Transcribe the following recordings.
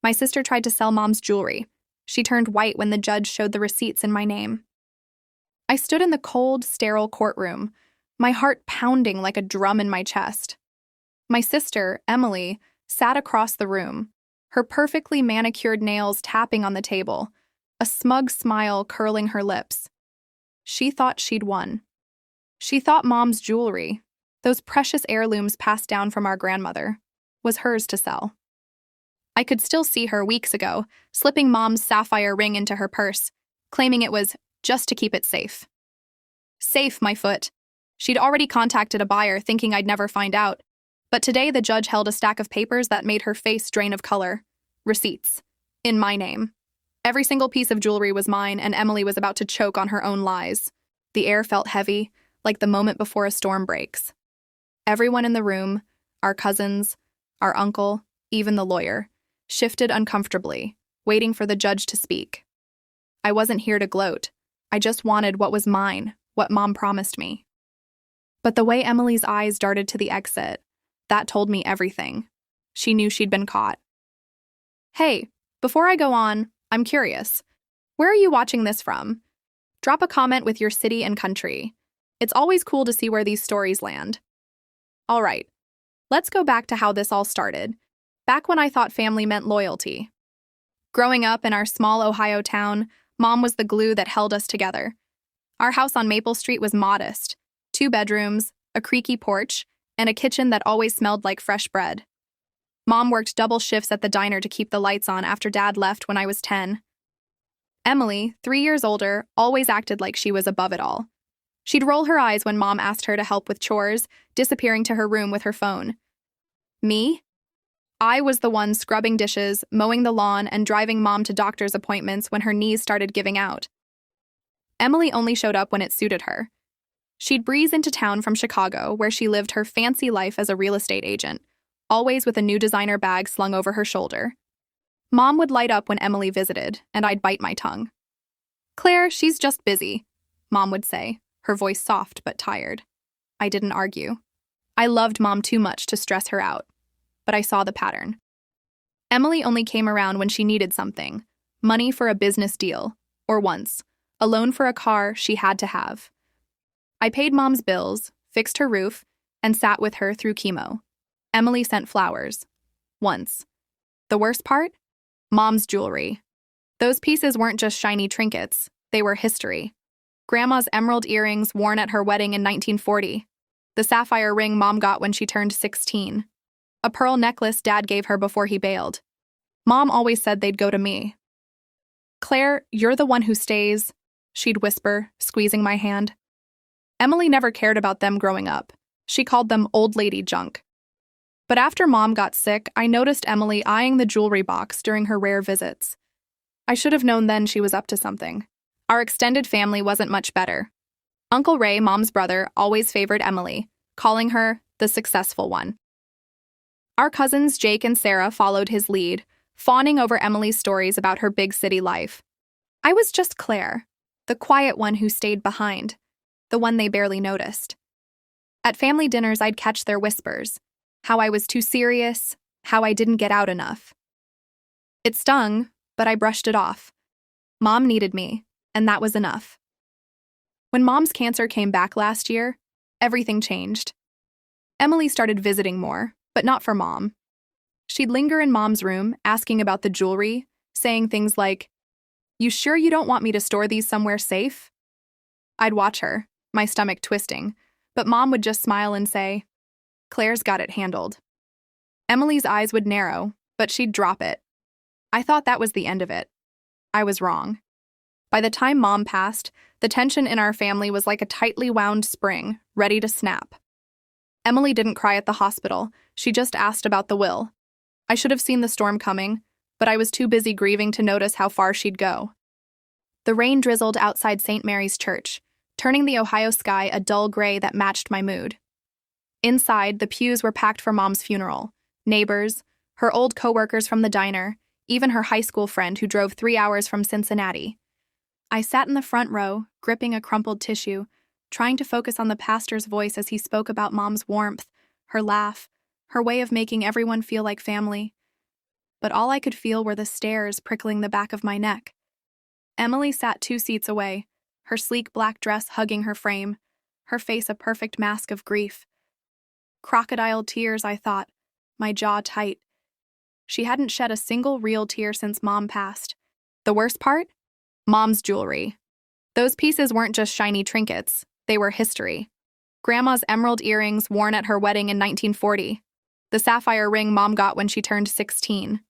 My sister tried to sell mom's jewelry. She turned white when the judge showed the receipts in my name. I stood in the cold, sterile courtroom, my heart pounding like a drum in my chest. My sister, Emily, sat across the room, her perfectly manicured nails tapping on the table, a smug smile curling her lips. She thought she'd won. She thought mom's jewelry, those precious heirlooms passed down from our grandmother, was hers to sell. I could still see her weeks ago, slipping mom's sapphire ring into her purse, claiming it was just to keep it safe. Safe, my foot. She'd already contacted a buyer thinking I'd never find out, but today the judge held a stack of papers that made her face drain of color. Receipts. In my name. Every single piece of jewelry was mine, and Emily was about to choke on her own lies. The air felt heavy, like the moment before a storm breaks. Everyone in the room, our cousins, our uncle, even the lawyer, shifted uncomfortably, waiting for the judge to speak. I wasn't here to gloat. I just wanted what was mine, what Mom promised me. But the way Emily's eyes darted to the exit, that told me everything. She knew she'd been caught. Hey, before I go on, I'm curious. Where are you watching this from? Drop a comment with your city and country. It's always cool to see where these stories land. All right, let's go back to how this all started. Back when I thought family meant loyalty. Growing up in our small Ohio town, Mom was the glue that held us together. Our house on Maple Street was modest, 2 bedrooms, a creaky porch, and a kitchen that always smelled like fresh bread. Mom worked double shifts at the diner to keep the lights on after Dad left when I was 10. Emily, 3 years older, always acted like she was above it all. She'd roll her eyes when Mom asked her to help with chores, disappearing to her room with her phone. Me? I was the one scrubbing dishes, mowing the lawn, and driving Mom to doctor's appointments when her knees started giving out. Emily only showed up when it suited her. She'd breeze into town from Chicago, where she lived her fancy life as a real estate agent, always with a new designer bag slung over her shoulder. Mom would light up when Emily visited, and I'd bite my tongue. "Claire, she's just busy," Mom would say, her voice soft but tired. I didn't argue. I loved Mom too much to stress her out, but I saw the pattern. Emily only came around when she needed something, money for a business deal, or once, a loan for a car she had to have. I paid Mom's bills, fixed her roof, and sat with her through chemo. Emily sent flowers. Once. The worst part? Mom's jewelry. Those pieces weren't just shiny trinkets, they were history. Grandma's emerald earrings worn at her wedding in 1940. The sapphire ring Mom got when she turned 16. A pearl necklace Dad gave her before he bailed. Mom always said they'd go to me. "Claire, you're the one who stays," she'd whisper, squeezing my hand. Emily never cared about them growing up. She called them old lady junk. But after Mom got sick, I noticed Emily eyeing the jewelry box during her rare visits. I should have known then she was up to something. Our extended family wasn't much better. Uncle Ray, Mom's brother, always favored Emily, calling her the successful one. Our cousins Jake and Sarah followed his lead, fawning over Emily's stories about her big city life. I was just Claire, the quiet one who stayed behind, the one they barely noticed. At family dinners, I'd catch their whispers, how I was too serious, how I didn't get out enough. It stung, but I brushed it off. Mom needed me, and that was enough. When Mom's cancer came back last year, everything changed. Emily started visiting more, but not for Mom. She'd linger in Mom's room, asking about the jewelry, saying things like, "You sure you don't want me to store these somewhere safe?" I'd watch her, my stomach twisting, but Mom would just smile and say, "Claire's got it handled." Emily's eyes would narrow, but she'd drop it. I thought that was the end of it. I was wrong. By the time Mom passed, the tension in our family was like a tightly wound spring, ready to snap. Emily didn't cry at the hospital. She just asked about the will. I should have seen the storm coming, but I was too busy grieving to notice how far she'd go. The rain drizzled outside St. Mary's Church, turning the Ohio sky a dull gray that matched my mood. Inside, the pews were packed for Mom's funeral. Neighbors, her old coworkers from the diner, even her high school friend who drove 3 hours from Cincinnati. I sat in the front row, gripping a crumpled tissue, trying to focus on the pastor's voice as he spoke about Mom's warmth, her laugh, her way of making everyone feel like family. but all I could feel were the stares prickling the back of my neck. Emily sat 2 seats away, her sleek black dress hugging her frame, her face a perfect mask of grief. Crocodile tears, I thought, my jaw tight. She hadn't shed a single real tear since Mom passed. The worst part? Mom's jewelry. Those pieces weren't just shiny trinkets, they were history. Grandma's emerald earrings worn at her wedding in 1940. The sapphire ring Mom got when she turned 16.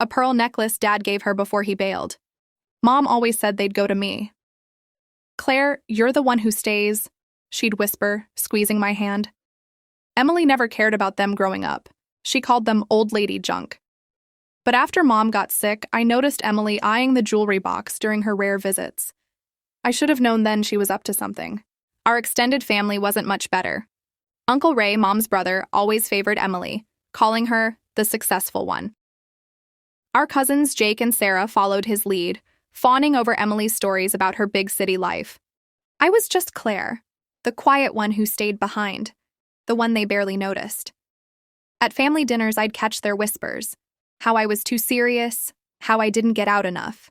A pearl necklace Dad gave her before he bailed. Mom always said they'd go to me. "Claire, you're the one who stays," she'd whisper, squeezing my hand. Emily never cared about them growing up. She called them old lady junk. But after Mom got sick, I noticed Emily eyeing the jewelry box during her rare visits. I should have known then she was up to something. Our extended family wasn't much better. Uncle Ray, Mom's brother, always favored Emily, calling her the successful one. Our cousins Jake and Sarah followed his lead, fawning over Emily's stories about her big city life. I was just Claire, the quiet one who stayed behind, the one they barely noticed. At family dinners, I'd catch their whispers, how I was too serious, how I didn't get out enough.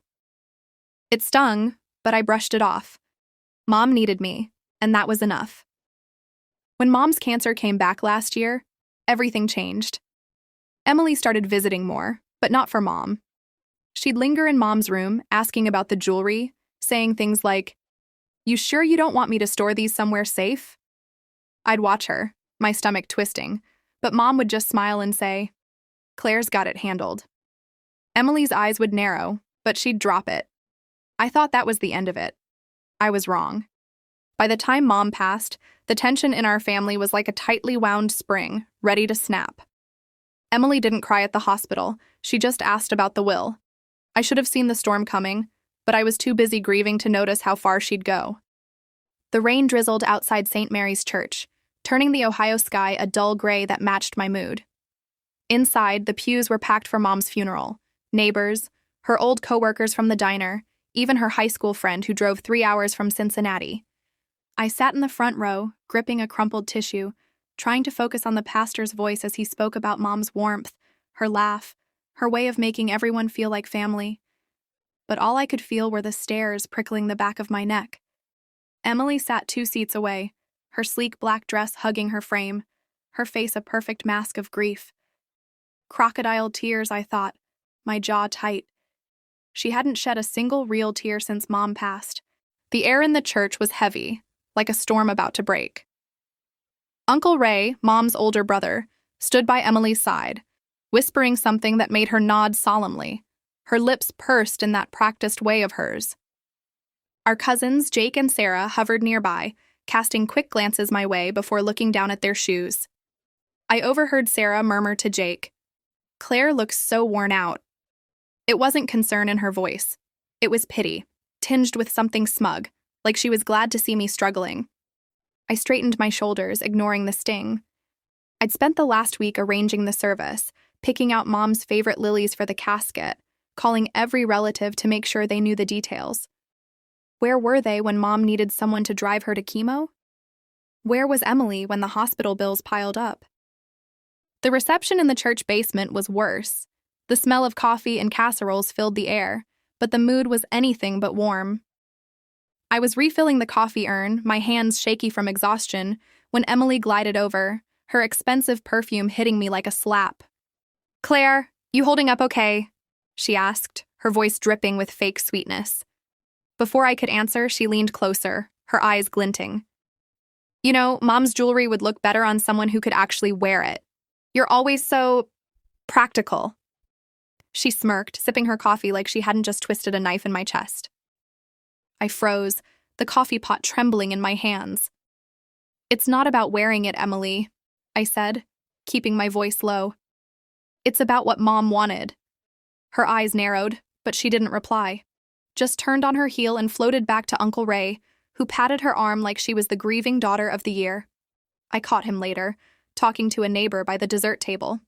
It stung, but I brushed it off. Mom needed me, and that was enough. When Mom's cancer came back last year, everything changed. Emily started visiting more, but not for Mom. She'd linger in Mom's room, asking about the jewelry, saying things like, "You sure you don't want me to store these somewhere safe?" I'd watch her, my stomach twisting, but Mom would just smile and say, "Claire's got it handled." Emily's eyes would narrow, but she'd drop it. I thought that was the end of it. I was wrong. By the time Mom passed, the tension in our family was like a tightly wound spring, ready to snap. Emily didn't cry at the hospital. She just asked about the will. I should have seen the storm coming, but I was too busy grieving to notice how far she'd go. The rain drizzled outside St. Mary's Church, turning the Ohio sky a dull gray that matched my mood. Inside, the pews were packed for Mom's funeral. Neighbors, her old coworkers from the diner, even her high school friend who drove 3 hours from Cincinnati. I sat in the front row, gripping a crumpled tissue, trying to focus on the pastor's voice as he spoke about Mom's warmth, her laugh, her way of making everyone feel like family. But all I could feel were the stares prickling the back of my neck. Emily sat 2 seats away, her sleek black dress hugging her frame, her face a perfect mask of grief. Crocodile tears, I thought, my jaw tight. She hadn't shed a single real tear since Mom passed. The air in the church was heavy, like a storm about to break. Uncle Ray, Mom's older brother, stood by Emily's side, whispering something that made her nod solemnly, her lips pursed in that practiced way of hers. Our cousins, Jake and Sarah, hovered nearby, casting quick glances my way before looking down at their shoes. I overheard Sarah murmur to Jake, "Claire looks so worn out." It wasn't concern in her voice. It was pity, tinged with something smug, like she was glad to see me struggling. I straightened my shoulders, ignoring the sting. I'd spent the last week arranging the service, picking out Mom's favorite lilies for the casket, calling every relative to make sure they knew the details. Where were they when Mom needed someone to drive her to chemo? Where was Emily when the hospital bills piled up? The reception in the church basement was worse. The smell of coffee and casseroles filled the air, but the mood was anything but warm. I was refilling the coffee urn, my hands shaky from exhaustion, when Emily glided over, her expensive perfume hitting me like a slap. "Claire, you holding up okay?" she asked, her voice dripping with fake sweetness. Before I could answer, she leaned closer, her eyes glinting. "You know, Mom's jewelry would look better on someone who could actually wear it. You're always so practical." She smirked, sipping her coffee like she hadn't just twisted a knife in my chest. I froze, the coffee pot trembling in my hands. "It's not about wearing it, Emily," I said, keeping my voice low. "It's about what Mom wanted." Her eyes narrowed, but she didn't reply, just turned on her heel and floated back to Uncle Ray, who patted her arm like she was the grieving daughter of the year. I caught him later, talking to a neighbor by the dessert table.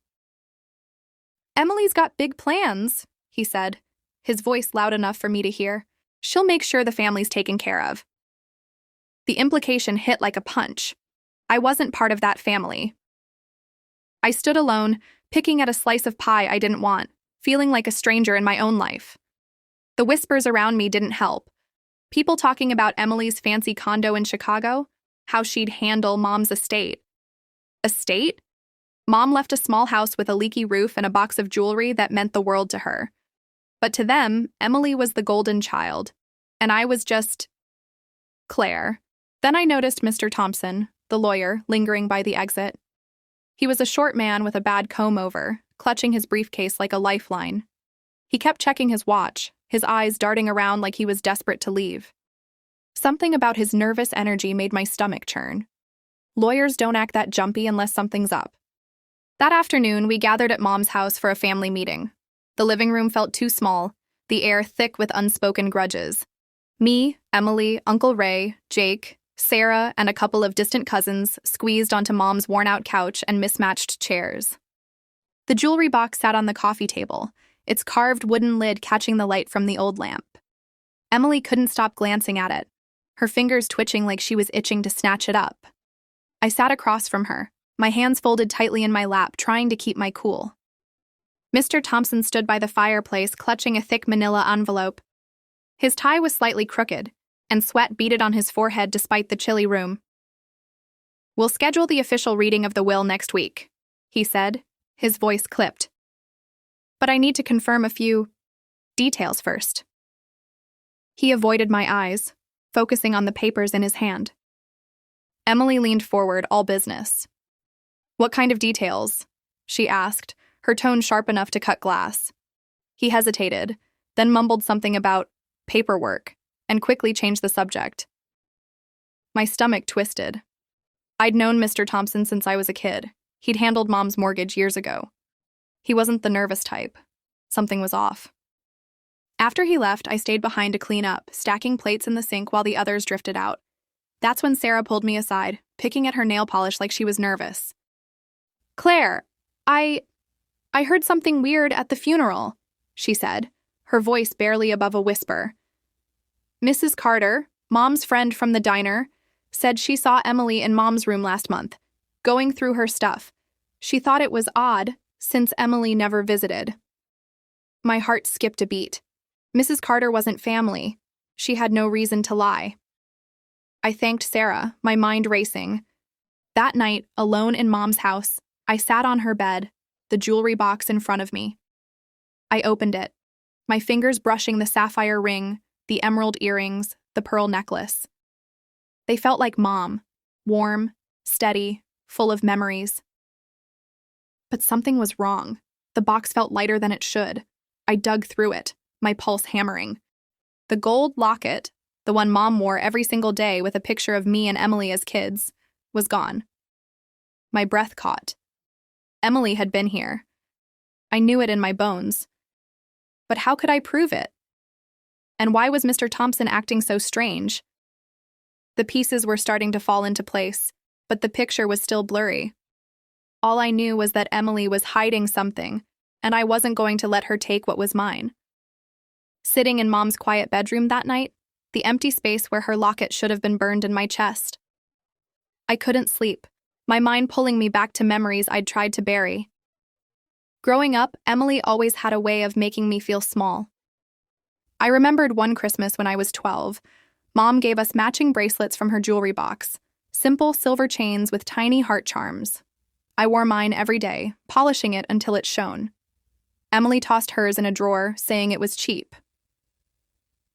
"Emily's got big plans," he said, his voice loud enough for me to hear. "She'll make sure the family's taken care of." The implication hit like a punch. I wasn't part of that family. I stood alone, picking at a slice of pie I didn't want, feeling like a stranger in my own life. The whispers around me didn't help. People talking about Emily's fancy condo in Chicago, how she'd handle Mom's estate. Estate? Mom left a small house with a leaky roof and a box of jewelry that meant the world to her. But to them, Emily was the golden child, and I was just Claire. Then I noticed Mr. Thompson, the lawyer, lingering by the exit. He was a short man with a bad comb-over, clutching his briefcase like a lifeline. He kept checking his watch, his eyes darting around like he was desperate to leave. Something about his nervous energy made my stomach churn. Lawyers don't act that jumpy unless something's up. That afternoon, we gathered at Mom's house for a family meeting. The living room felt too small, the air thick with unspoken grudges. Me, Emily, Uncle Ray, Jake, Sarah, and a couple of distant cousins squeezed onto Mom's worn-out couch and mismatched chairs. The jewelry box sat on the coffee table, its carved wooden lid catching the light from the old lamp. Emily couldn't stop glancing at it, her fingers twitching like she was itching to snatch it up. I sat across from her, my hands folded tightly in my lap, trying to keep my cool. Mr. Thompson stood by the fireplace, clutching a thick manila envelope. His tie was slightly crooked, and sweat beaded on his forehead despite the chilly room. "We'll schedule the official reading of the will next week," he said, his voice clipped. "But I need to confirm a few details first." He avoided my eyes, focusing on the papers in his hand. Emily leaned forward, all business. "What kind of details?" she asked, her tone sharp enough to cut glass. He hesitated, then mumbled something about paperwork, and quickly changed the subject. My stomach twisted. I'd known Mr. Thompson since I was a kid. He'd handled Mom's mortgage years ago. He wasn't the nervous type. Something was off. After he left, I stayed behind to clean up, stacking plates in the sink while the others drifted out. That's when Sarah pulled me aside, picking at her nail polish like she was nervous. "Claire, I heard something weird at the funeral," she said, her voice barely above a whisper. "Mrs. Carter, Mom's friend from the diner, said she saw Emily in Mom's room last month, going through her stuff. She thought it was odd, since Emily never visited." My heart skipped a beat. Mrs. Carter wasn't family. She had no reason to lie. I thanked Sarah, my mind racing. That night, alone in Mom's house, I sat on her bed, the jewelry box in front of me. I opened it, my fingers brushing the sapphire ring, the emerald earrings, the pearl necklace. They felt like Mom, warm, steady, full of memories. But something was wrong. The box felt lighter than it should. I dug through it, my pulse hammering. The gold locket, the one Mom wore every single day with a picture of me and Emily as kids, was gone. My breath caught. Emily had been here. I knew it in my bones. But how could I prove it? And why was Mr. Thompson acting so strange? The pieces were starting to fall into place, but the picture was still blurry. All I knew was that Emily was hiding something, and I wasn't going to let her take what was mine. Sitting in Mom's quiet bedroom that night, the empty space where her locket should have been burned in my chest. I couldn't sleep, my mind pulling me back to memories I'd tried to bury. Growing up, Emily always had a way of making me feel small. I remembered one Christmas when I was 12. Mom gave us matching bracelets from her jewelry box, simple silver chains with tiny heart charms. I wore mine every day, polishing it until it shone. Emily tossed hers in a drawer, saying it was cheap.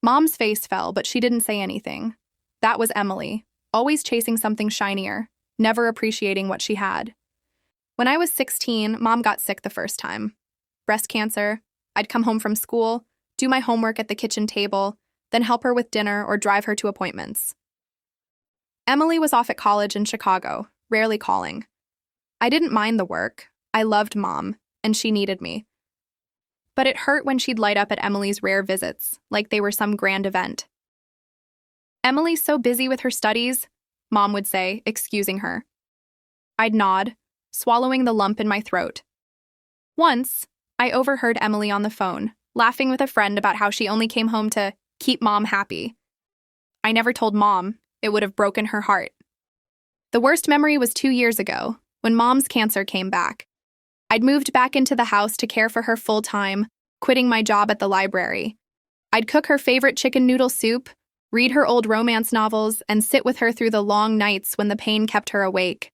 Mom's face fell, but she didn't say anything. That was Emily, always chasing something shinier, never appreciating what she had. When I was 16, Mom got sick the first time. Breast cancer. I'd come home from school, do my homework at the kitchen table, then help her with dinner or drive her to appointments. Emily was off at college in Chicago, rarely calling. I didn't mind the work. I loved Mom, and she needed me. But it hurt when she'd light up at Emily's rare visits, like they were some grand event. "Emily's so busy with her studies," Mom would say, excusing her. I'd nod, swallowing the lump in my throat. Once, I overheard Emily on the phone, laughing with a friend about how she only came home to keep Mom happy. I never told Mom. It would have broken her heart. The worst memory was 2 years ago, when Mom's cancer came back. I'd moved back into the house to care for her full-time, quitting my job at the library. I'd cook her favorite chicken noodle soup, read her old romance novels, and sit with her through the long nights when the pain kept her awake.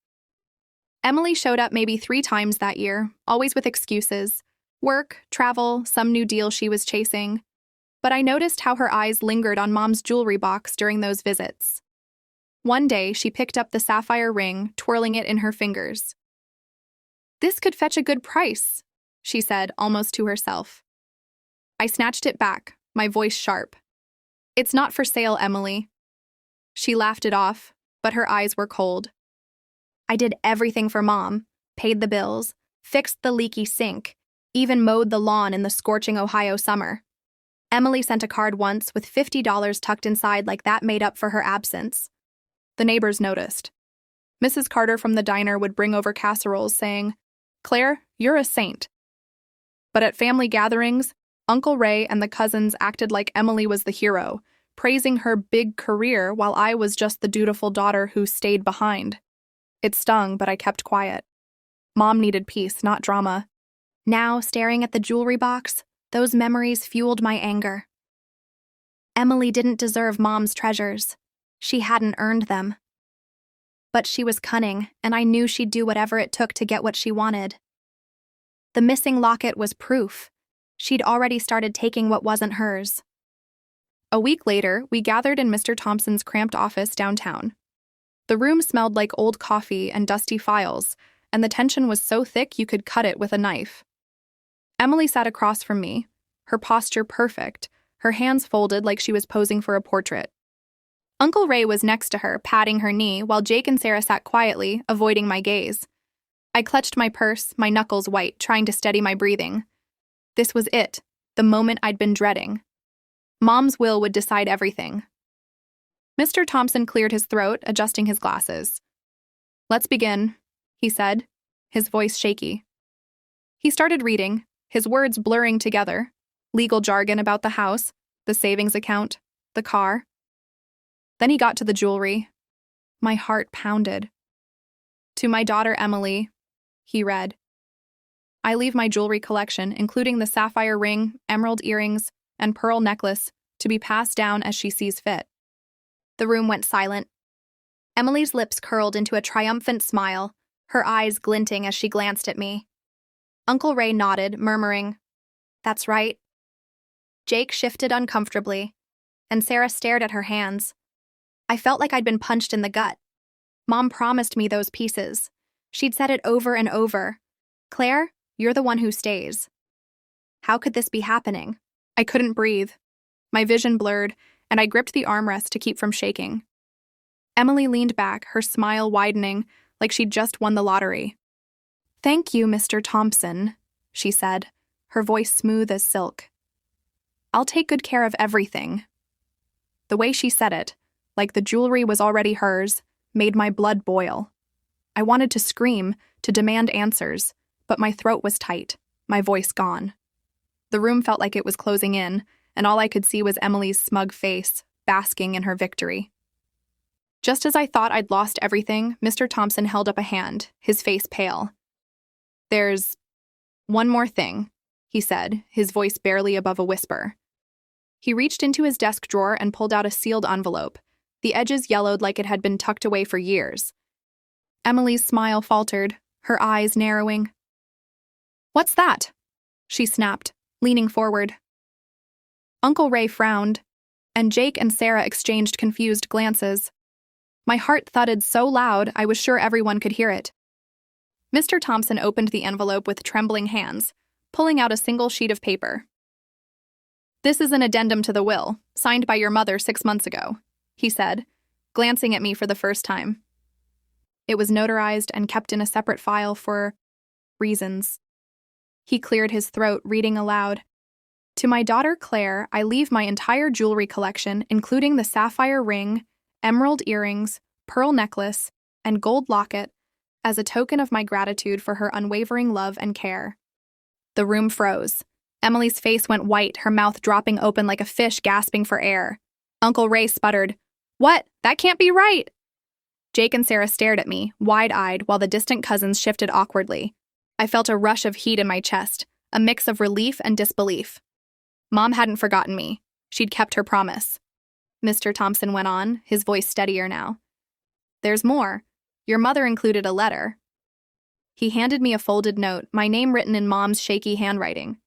Emily showed up maybe 3 times that year, always with excuses. Work, travel, some new deal she was chasing. But I noticed how her eyes lingered on Mom's jewelry box during those visits. One day, she picked up the sapphire ring, twirling it in her fingers. "This could fetch a good price," she said, almost to herself. I snatched it back, my voice sharp. "It's not for sale, Emily." She laughed it off, but her eyes were cold. "I did everything for Mom, paid the bills, fixed the leaky sink, even mowed the lawn in the scorching Ohio summer." Emily sent a card once with $50 tucked inside like that made up for her absence. The neighbors noticed. Mrs. Carter from the diner would bring over casseroles saying, "Claire, you're a saint." But at family gatherings, Uncle Ray and the cousins acted like Emily was the hero, praising her big career while I was just the dutiful daughter who stayed behind. It stung, but I kept quiet. Mom needed peace, not drama. Now, staring at the jewelry box, those memories fueled my anger. Emily didn't deserve Mom's treasures. She hadn't earned them. But she was cunning, and I knew she'd do whatever it took to get what she wanted. The missing locket was proof. She'd already started taking what wasn't hers. A week later, we gathered in Mr. Thompson's cramped office downtown. The room smelled like old coffee and dusty files, and the tension was so thick you could cut it with a knife. Emily sat across from me, her posture perfect, her hands folded like she was posing for a portrait. Uncle Ray was next to her, patting her knee, while Jake and Sarah sat quietly, avoiding my gaze. I clutched my purse, my knuckles white, trying to steady my breathing. This was it, the moment I'd been dreading. Mom's will would decide everything. Mr. Thompson cleared his throat, adjusting his glasses. "Let's begin," he said, his voice shaky. He started reading, his words blurring together, legal jargon about the house, the savings account, the car. Then he got to the jewelry. My heart pounded. "To my daughter Emily," he read. "I leave my jewelry collection, including the sapphire ring, emerald earrings, and pearl necklace, to be passed down as she sees fit." The room went silent. Emily's lips curled into a triumphant smile, her eyes glinting as she glanced at me. Uncle Ray nodded, murmuring, "That's right." Jake shifted uncomfortably, and Sarah stared at her hands. I felt like I'd been punched in the gut. Mom promised me those pieces. She'd said it over and over. "Claire, you're the one who stays." How could this be happening? I couldn't breathe. My vision blurred, and I gripped the armrest to keep from shaking. Emily leaned back, her smile widening, like she'd just won the lottery. "Thank you, Mr. Thompson," she said, her voice smooth as silk. "I'll take good care of everything." The way she said it, like the jewelry was already hers, made my blood boil. I wanted to scream, to demand answers, but my throat was tight, my voice gone. The room felt like it was closing in, and all I could see was Emily's smug face, basking in her victory. Just as I thought I'd lost everything, Mr. Thompson held up a hand, his face pale. "There's one more thing," he said, his voice barely above a whisper. He reached into his desk drawer and pulled out a sealed envelope, the edges yellowed like it had been tucked away for years. Emily's smile faltered, her eyes narrowing. "What's that?" she snapped, leaning forward. Uncle Ray frowned, and Jake and Sarah exchanged confused glances. My heart thudded so loud I was sure everyone could hear it. Mr. Thompson opened the envelope with trembling hands, pulling out a single sheet of paper. "This is an addendum to the will, signed by your mother 6 months ago," he said, glancing at me for the first time. It was notarized and kept in a separate file for reasons. He cleared his throat, reading aloud. "To my daughter Claire, I leave my entire jewelry collection, including the sapphire ring, emerald earrings, pearl necklace, and gold locket, as a token of my gratitude for her unwavering love and care." The room froze. Emily's face went white, her mouth dropping open like a fish gasping for air. Uncle Ray sputtered, "What? That can't be right!" Jake and Sarah stared at me, wide-eyed, while the distant cousins shifted awkwardly. I felt a rush of heat in my chest, a mix of relief and disbelief. Mom hadn't forgotten me. She'd kept her promise. Mr. Thompson went on, his voice steadier now. There's more. Your mother included a letter. He handed me a folded note, my name written in Mom's shaky handwriting.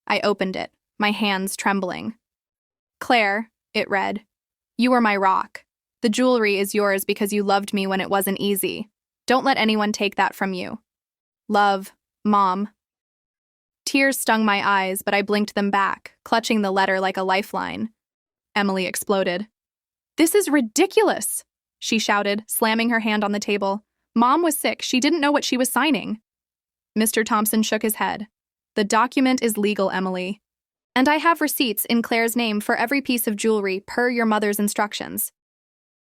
I opened it, my hands trembling. Claire, it read, you were my rock. The jewelry is yours because you loved me when it wasn't easy. Don't let anyone take that from you. Love, Mom. Tears stung my eyes, but I blinked them back, clutching the letter like a lifeline. Emily exploded. This is ridiculous, she shouted, slamming her hand on the table. Mom was sick. She didn't know what she was signing. Mr. Thompson shook his head. The document is legal, Emily. And I have receipts in Claire's name for every piece of jewelry per your mother's instructions.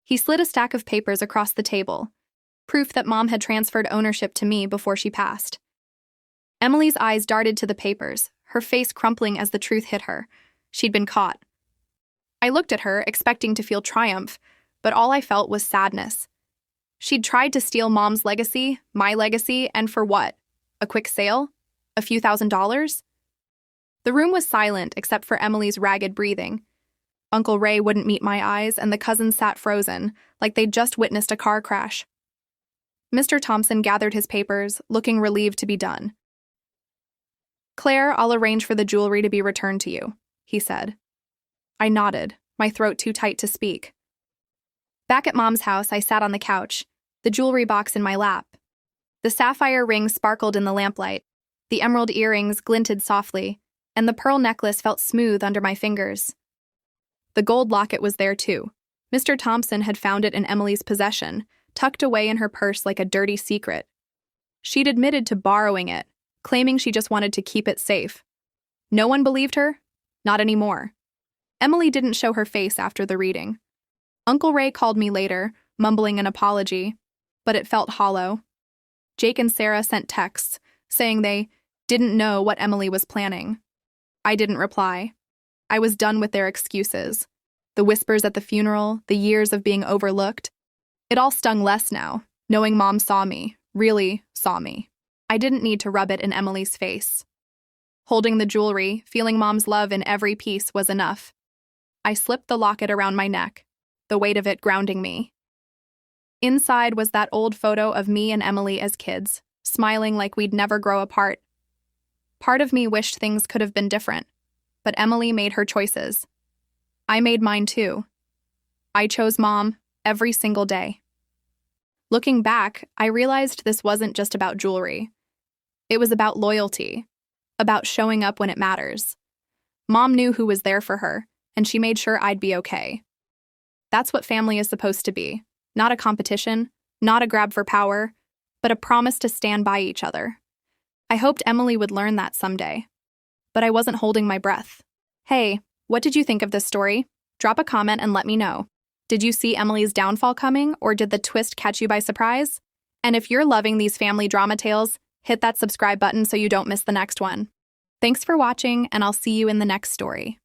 He slid a stack of papers across the table, proof that Mom had transferred ownership to me before she passed. Emily's eyes darted to the papers, her face crumpling as the truth hit her. She'd been caught. I looked at her, expecting to feel triumph, but all I felt was sadness. She'd tried to steal Mom's legacy, my legacy, and for what? A quick sale? A few $1,000s? The room was silent except for Emily's ragged breathing. Uncle Ray wouldn't meet my eyes, and the cousins sat frozen, like they'd just witnessed a car crash. Mr. Thompson gathered his papers, looking relieved to be done. Claire, I'll arrange for the jewelry to be returned to you, he said. I nodded, my throat too tight to speak. Back at Mom's house, I sat on the couch, the jewelry box in my lap. The sapphire ring sparkled in the lamplight, the emerald earrings glinted softly, and the pearl necklace felt smooth under my fingers. The gold locket was there too. Mr. Thompson had found it in Emily's possession, tucked away in her purse like a dirty secret. She'd admitted to borrowing it, claiming she just wanted to keep it safe. No one believed her? Not anymore. Emily didn't show her face after the reading. Uncle Ray called me later, mumbling an apology, but it felt hollow. Jake and Sarah sent texts, saying they didn't know what Emily was planning. I didn't reply. I was done with their excuses. The whispers at the funeral, the years of being overlooked. It all stung less now, knowing Mom saw me, really saw me. I didn't need to rub it in Emily's face. Holding the jewelry, feeling Mom's love in every piece was enough. I slipped the locket around my neck, the weight of it grounding me. Inside was that old photo of me and Emily as kids, smiling like we'd never grow apart. Part of me wished things could have been different, but Emily made her choices. I made mine too. I chose Mom every single day. Looking back, I realized this wasn't just about jewelry. It was about loyalty, about showing up when it matters. Mom knew who was there for her, and she made sure I'd be okay. That's what family is supposed to be. Not a competition, not a grab for power, but a promise to stand by each other. I hoped Emily would learn that someday. But I wasn't holding my breath. Hey, what did you think of this story? Drop a comment and let me know. Did you see Emily's downfall coming, or did the twist catch you by surprise? And if you're loving these family drama tales, hit that subscribe button so you don't miss the next one. Thanks for watching, and I'll see you in the next story.